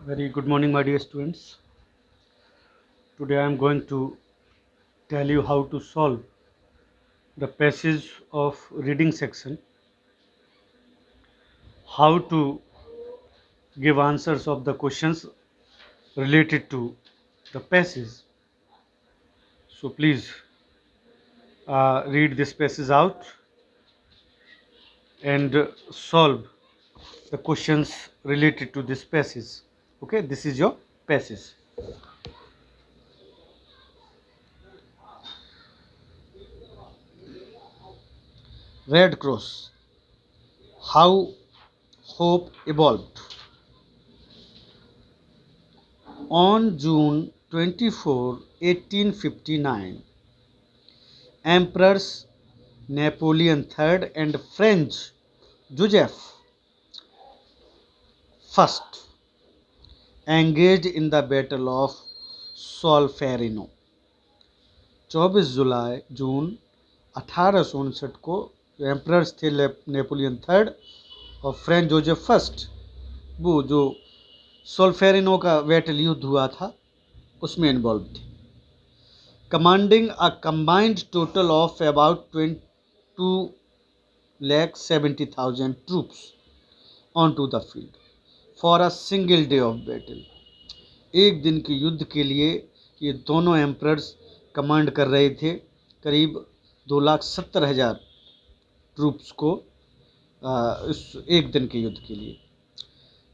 Very good morning, my dear students. Today I am going to tell you how to solve the passage of reading section, how to give answers of the questions related to the passage. So please read this passage out and solve the questions related to this passage. Okay, this is your passage. Red Cross. How hope evolved. On June 24, 1859, Emperors Napoleon III and French Joseph I engaged in the Battle of Solferino. 24 जुलाई जून 1859 को जो emperors थे Napoleon third और French Joseph first, वो जो Solferino का battle युद्ध हुआ था उसमें इन्वॉल्व थे, commanding a combined total of about 22,70,000 troops on to the field for a single day of battle. एक दिन के युद्ध के लिए ये दोनों एम्परर्स कमांड कर रहे थे करीब 2,70,000 ट्रूप्स को इस एक दिन के युद्ध के लिए।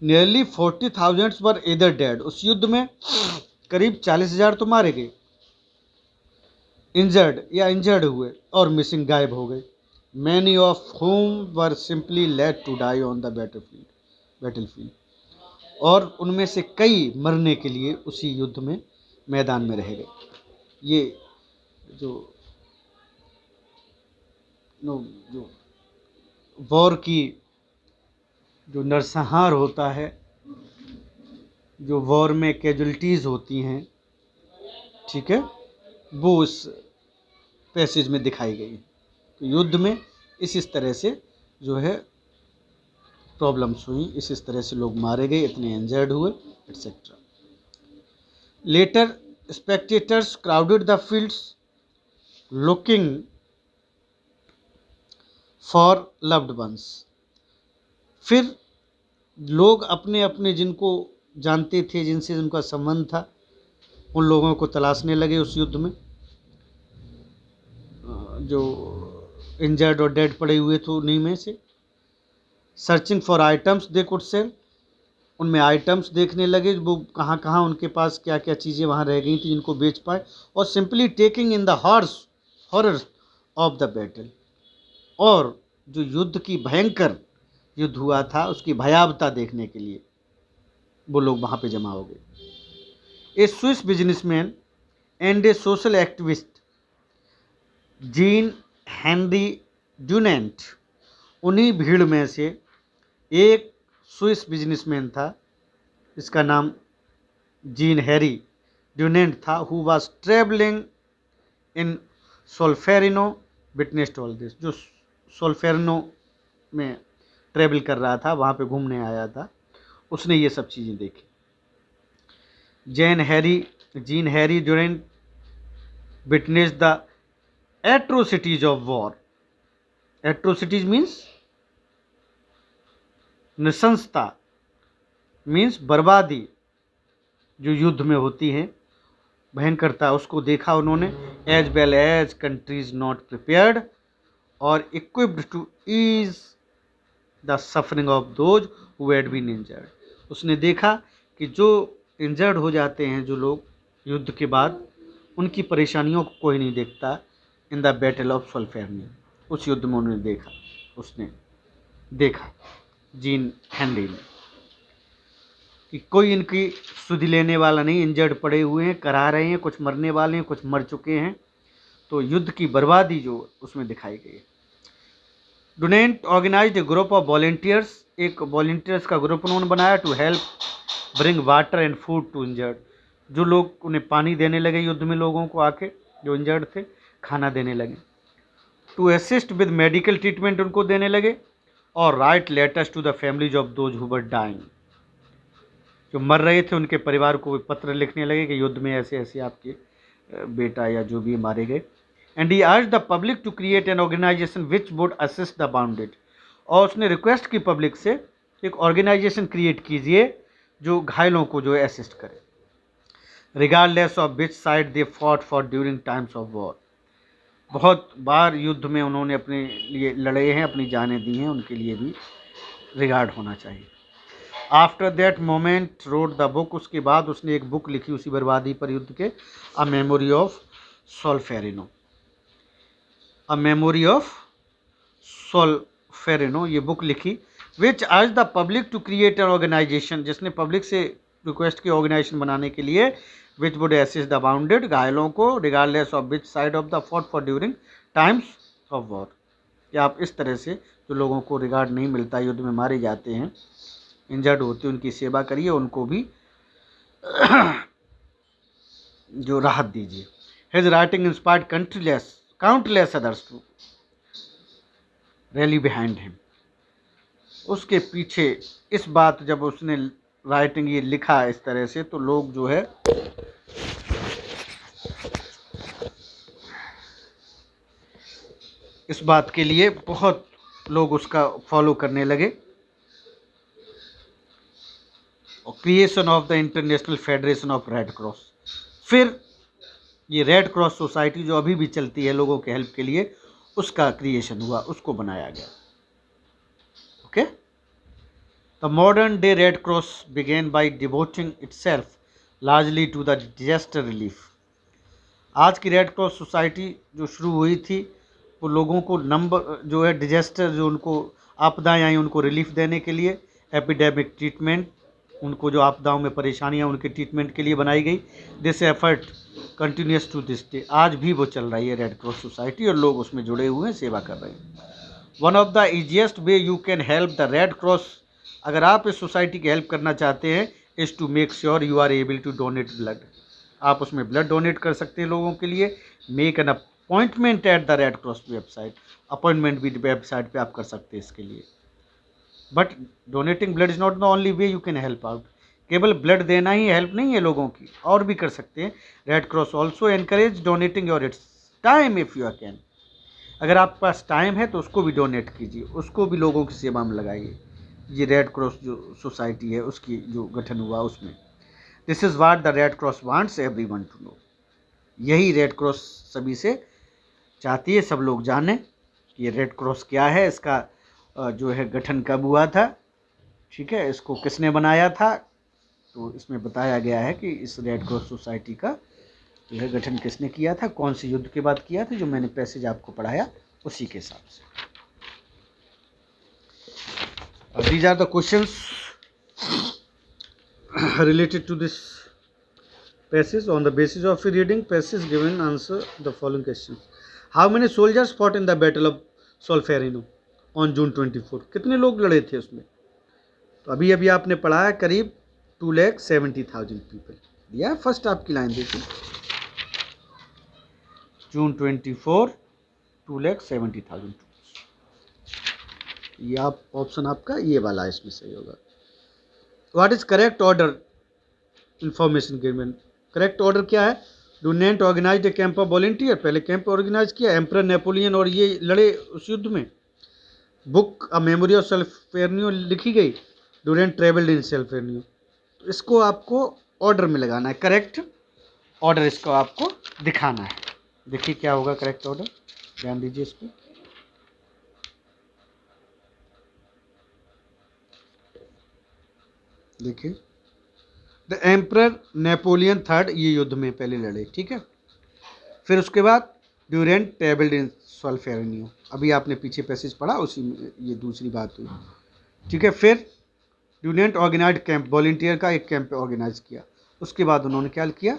नियरली 40,000 वर इधर डेड, उस युद्ध में करीब 40,000 तो मारे गए, इंजर्ड हुए और मिसिंग गायब हो गए। Many of whom were simply left to die on the battlefield, और उनमें से कई मरने के लिए उसी युद्ध में मैदान में रह गए। ये जो वॉर की जो नरसंहार होता है, जो वॉर में कैजुअल्टीज़ होती हैं, ठीक है, वो इस पैसेज में दिखाई गई। तो युद्ध में इस तरह से जो है प्रॉब्लम्स हुई, इस तरह से लोग मारे गए, इतने इंजर्ड हुए et cetera. Later spectators crowded the fields looking for loved ones. फिर लोग अपने अपने जिनको जानते थे, जिनसे उनका संबंध था, उन लोगों को तलाशने लगे उस युद्ध में। जो इंजर्ड और डेड पड़े हुए थे उन्हीं में से searching for items they could sell, उनमें आइटम्स देखने लगे, वो कहाँ कहाँ उनके पास क्या क्या चीज़ें वहाँ रह गई थी जिनको बेच पाए, और simply taking in the horror of the battle, और जो युद्ध की भयंकर युद्ध हुआ था उसकी भयावहता देखने के लिए वो लोग वहाँ पे जमा हो गए। A Swiss businessman and a social activist Jean Henri Dunant, उन्हीं भीड़ में से एक स्विस बिजनेसमैन था, इसका नाम जीन हैरी ड्यूनेंट था, who was travelling in Solferino witnessed all this, जो सोल्फेरिनो में ट्रेवल कर रहा था, वहाँ पे घूमने आया था, उसने ये सब चीज़ें देखी। Jean Harry Durant witness the atrocities of war. Atrocities means नृशंसता, मीन्स बर्बादी जो युद्ध में होती है, भयंकरता, उसको देखा उन्होंने। As well as countries not prepared और equipped to ease the suffering of those who had been injured. उसने देखा कि जो इंजर्ड हो जाते हैं जो लोग युद्ध के बाद, उनकी परेशानियों को कोई नहीं देखता। In the battle of Solferino, उस युद्ध में उसने देखा जीन हेनरी ने कि कोई इनकी सुधि लेने वाला नहीं, इंजर्ड पड़े हुए हैं, करा रहे हैं, कुछ मरने वाले हैं, कुछ मर चुके हैं। तो युद्ध की बर्बादी जो उसमें दिखाई गई। Dunant organized a group of volunteers, एक वॉलेंटियर्स का ग्रुप उन्होंने बनाया to help bring water and food to injured, जो लोग उन्हें पानी देने लगे युद्ध में, लोगों को आके जो इंजर्ड थे खाना देने लगे। To assist with medical treatment उनको देने लगे। और write letters to the families of those who were dying. जो मर रहे थे उनके परिवार को पत्र लिखने लगे कि युद्ध में ऐसे ऐसे आपके बेटा या जो भी मारे गए। And he asked the public to create an organization which would assist the wounded. और उसने रिक्वेस्ट की पब्लिक से एक ऑर्गेनाइजेशन क्रिएट कीजिए जो घायलों को जो है असिस्ट करे, regardless of which side they fought for during times of war. बहुत बार युद्ध में उन्होंने अपने लिए लड़े हैं, अपनी जानें दी हैं, उनके लिए भी रिगार्ड होना चाहिए। After that moment road the book, उसके बाद उसने एक बुक लिखी उसी बर्बादी पर युद्ध के, a memory of Solferino. A memory of Solferino ये बुक लिखी, विच आज the public to create an organization, जिसने पब्लिक से रिक्वेस्ट की ऑर्गेनाइजेशन बनाने के लिए, which would assist the wounded, घायलों को, regardless of which side of the fought for during times of war. कि आप इस तरह से जो लोगों को रिगार्ड नहीं मिलता, युद्ध में मारे जाते हैं, इंजर्ड होते हैं, उनकी सेवा करिए, उनको भी जो राहत दीजिए। His writing inspired countless others to rally behind him. उसके पीछे इस बात, जब उसने राइटिंग ये लिखा इस तरह से, तो लोग जो है इस बात के लिए बहुत लोग उसका फॉलो करने लगे। और creation of the international federation of red cross, फिर ये रेड क्रॉस सोसाइटी जो अभी भी चलती है लोगों के हेल्प के लिए, उसका क्रिएशन हुआ, उसको बनाया गया। Okay, the modern day Red Cross began by devoting itself largely to the disaster relief. आज की रेड क्रॉस सोसाइटी जो शुरू हुई थी, वो लोगों को नंबर जो है डिजास्टर, जो उनको आपदाएं आई उनको रिलीफ देने के लिए, एपिडेमिक ट्रीटमेंट, उनको जो आपदाओं में परेशानियां उनके ट्रीटमेंट के लिए बनाई गई। This effort continues to this day, आज भी वो चल रही है रेड क्रॉस सोसाइटी, और लोग उसमें जुड़े हुए हैं, सेवा कर रहे हैं। One of the easiest way you can help the Red Cross, अगर आप इस सोसाइटी की हेल्प करना चाहते हैं, is to make sure you are able to donate blood. आप उसमें ब्लड डोनेट कर सकते हैं लोगों के लिए। Make an appointment at the Red cross website, appointment भी वेबसाइट पे आप कर सकते हैं इसके लिए। But donating blood is not the only way you can help out. केवल ब्लड देना ही हेल्प नहीं है लोगों की, और भी कर सकते हैं। Red cross also encourage donating your it's time if you can. अगर आपके पास टाइम है तो उसको भी डोनेट कीजिए, उसको भी लोगों की सेवा में लगाइए। ये रेड क्रॉस जो सोसाइटी है उसकी जो गठन हुआ उसमें, this is what the Red Cross wants everyone to know. यही रेड क्रॉस सभी से चाहती है, सब लोग जानें कि ये रेड क्रॉस क्या है, इसका जो है गठन कब हुआ था, ठीक है, इसको किसने बनाया था। तो इसमें बताया गया है कि इस रेड क्रॉस सोसाइटी का जो है गठन किसने किया था, कौन से युद्ध के बाद किया था, जो मैंने पैसेज आपको पढ़ाया उसी के हिसाब से। These are the questions related to this passage. On the basis of reading passage given, answer the following questions. How many soldiers fought in the battle of Solferino on June 24? कितने लोग लड़े थे उसमें? तो अभी अभी आपने पढ़ा है, करीब 2,70,000 पीपल दिया। फर्स्ट आपकी लाइन देखिए, जून 24 2,70,000। ये आप ऑप्शन आपका ये वाला इसमें सही होगा। What is correct order information given? Correct order क्या है? Donate organize a camp of volunteer, पहले कैंप ऑर्गेनाइज किया, एम्परर नेपोलियन और ये लड़े उस युद्ध में। Book a memory of Solferino लिखी गई, डोरेंट ट्रेवल्ड इन सेल्फेर्नियो। तो इसको आपको ऑर्डर में लगाना है, करेक्ट ऑर्डर इसको आपको दिखाना है। देखिए क्या होगा करेक्ट ऑर्डर, ध्यान दीजिए इस पर। देखिए, द एम्परर नेपोलियन थर्ड ये युद्ध में पहले लड़े, ठीक है। फिर उसके बाद ड्यूरेंट ट्रेवल्ड इन सोल्फेरिनियो, अभी आपने पीछे पैसेज पढ़ा उसी में ये दूसरी बात हुई, ठीक है। फिर ड्यूरेंट ऑर्गेनाइज कैंप, वॉलेंटियर का एक कैंप ऑर्गेनाइज किया। उसके बाद उन्होंने क्या किया,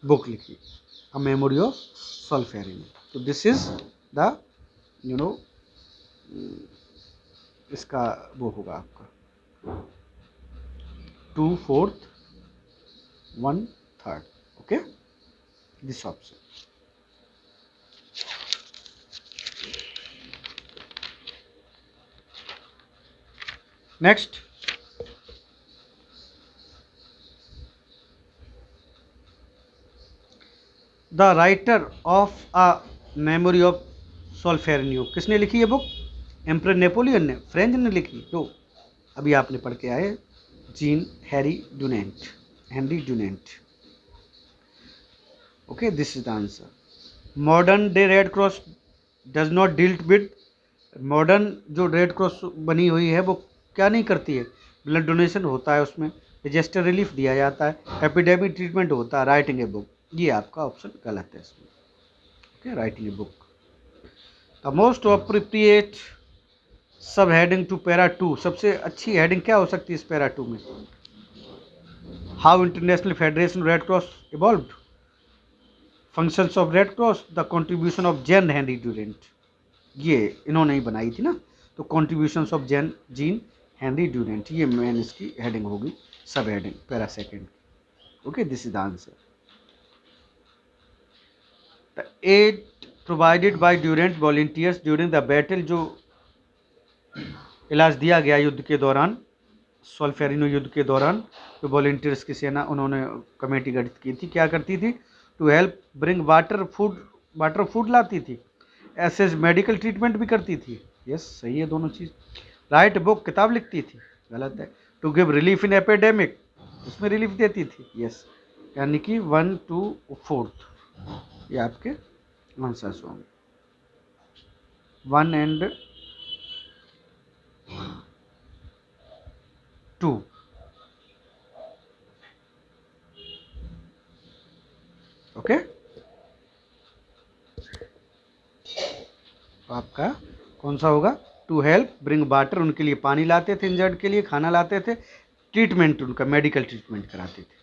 बुक लिखी, अ मेमोरी ऑफ सोल्फेरिनियो। तो this is the you know इसका वो होगा आपका 2/4 1/3, okay, this option. Next, the writer of a memory of Solferino, किसने लिखी है बुक? एम्परर नेपोलियन ने, फ्रेंच ने लिखी। तो अभी आपने पढ़ के आए, Jean Henri Dunant. Okay, this is the answer. Modern day Red Cross does not deal with, modern जो रेड क्रॉस बनी हुई है वो क्या नहीं करती है? ब्लड डोनेशन होता है, उसमें डिजास्टर रिलीफ दिया जाता है, एपिडेमिक ट्रीटमेंट होता है, राइटिंग ए बुक। ये आपका ऑप्शन गलत है इसमें। Okay, writing a book. The most appropriate सब हेडिंग टू पैरा 2, सबसे अच्छी हेडिंग क्या हो सकती है इस पैरा 2 में? How international federation red cross evolved, functions of red cross, the contribution of Jean Henry Durant. ये इन्होंने ही बनाई थी ना, तो contributions of Jean Henry Durant, ये मेन इसकी हेडिंग होगी, sub heading para second. Okay, this is the answer. The aid provided by Durant volunteers during the battle, जो इलाज दिया गया युद्ध के दौरान, सोल्फेरिनो युद्ध के दौरान, जो वॉलंटियर्स की सेना उन्होंने कमेटी गठित की थी, क्या करती थी? To help bring water food लाती थी, ऐसे मेडिकल ट्रीटमेंट भी करती थी। यस, सही है दोनों चीज़। राइट बुक, किताब लिखती थी, गलत है। To give relief in epidemic, उसमें रिलीफ देती थी। यस, यानी कि 1 to 4 ये आपके आंसर्स होंगे, 1 and 2। ओके, तो आपका कौन सा होगा? टू हेल्प ब्रिंग वाटर, उनके लिए पानी लाते थे, इंजर्ड के लिए खाना लाते थे, ट्रीटमेंट उनका मेडिकल ट्रीटमेंट कराते थे।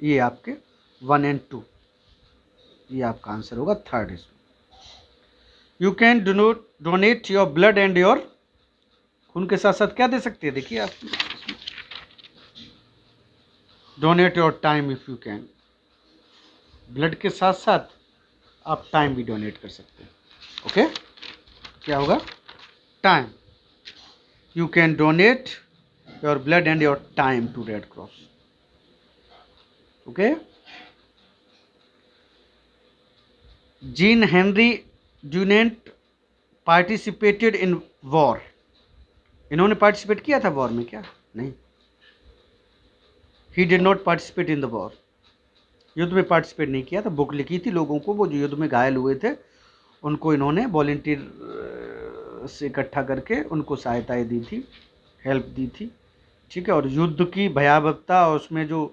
ये आपके 1 and 2, ये आपका आंसर होगा थर्ड इसमें। You can donate your blood and your, खून के साथ साथ क्या दे सकते हैं? देखिए आप, donate your time if you can, blood के साथ साथ आप टाइम भी डोनेट कर सकते हैं। ओके, क्या होगा? Time. You can donate your blood and your time to red cross. Okay, Jean Henry Durant participated in war, इन्होंने पार्टिसिपेट किया था वॉर में क्या? नहीं, he did not participate in the war, युद्ध में पार्टिसिपेट नहीं किया था। बुक लिखी थी लोगों को, वो जो युद्ध में घायल हुए थे उनको इन्होंने वॉलंटियर से इकट्ठा करके उनको सहायताएं दी थी, हेल्प दी थी। ठीक है, और युद्ध की भयावहता और उसमें जो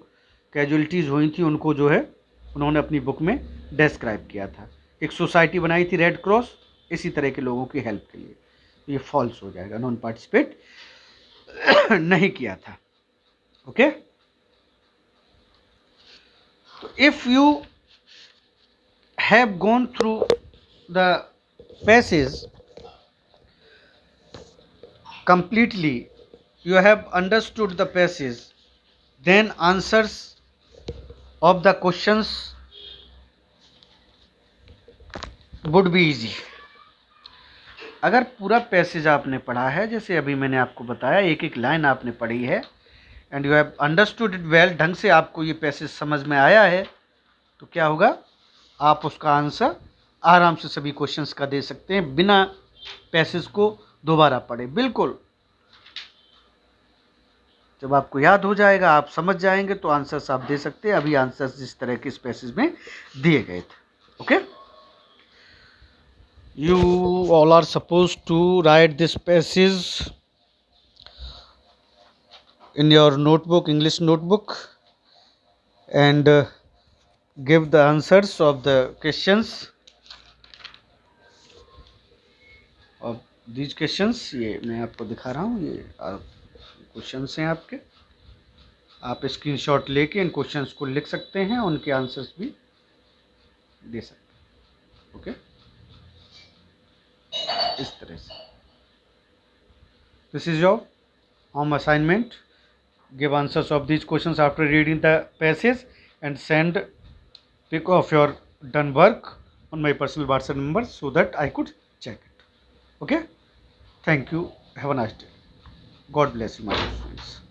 कैजुअलिटीज़ हुई थी उनको जो है उन्होंने अपनी बुक में डिस्क्राइब किया था। एक सोसाइटी बनाई थी रेड क्रॉस इसी तरह के लोगों की हेल्प के लिए। तो ये फॉल्स हो जाएगा, नॉन पार्टिसिपेट नहीं किया था। ओके, तो if you have gone through the passage completely, you have understood the passage, then answers of the questions would be easy। अगर पूरा पैसेज आपने पढ़ा है, जैसे अभी मैंने आपको बताया, एक एक लाइन आपने पढ़ी है, and you have understood it well, ढंग से आपको ये पैसेज समझ में आया है, तो क्या होगा? आप उसका आंसर आराम से सभी क्वेश्चंस का दे सकते हैं बिना पैसेज को दोबारा पढ़े। बिल्कुल, जब आपको याद हो जाएगा, आप समझ जाएंगे, तो आंसर्स आप दे सकते हैं। अभी आंसर्स जिस तरह के इस पैसेज में दिए गए थे। Okay, you all are suppose to write this passage in your notebook, English notebook, and give the answers of the questions of these questions. ये मैं आपको दिखा रहा हूँ, ये क्वेश्चंस हैं आपके, आप स्क्रीनशॉट लेके इन क्वेश्चंस को लिख सकते हैं, उनके आंसर्स भी दे सकते हैं। ओके, इस तरह से। This is your home assignment. Give answers of these questions after reading the passage and send pic of your done work on my personal WhatsApp number so that I could check it. Okay, thank you, have a nice day. God bless you my students.